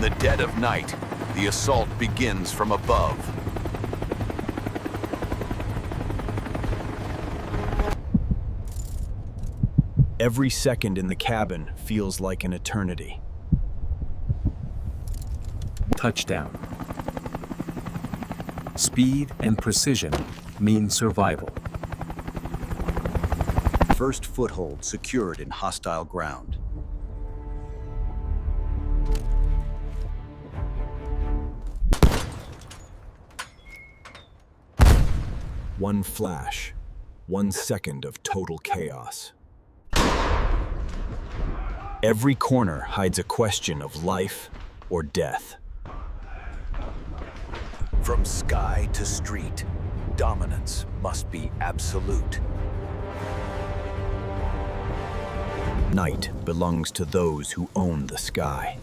the dead of night, the assault begins from above. Every second in the cabin feels like an eternity. Touchdown. Speed and precision mean survival. First foothold secured in hostile ground. One flash, 1 second of total chaos. Every corner hides a question of life or death. From sky to street, dominance must be absolute. Night belongs to those who own the sky.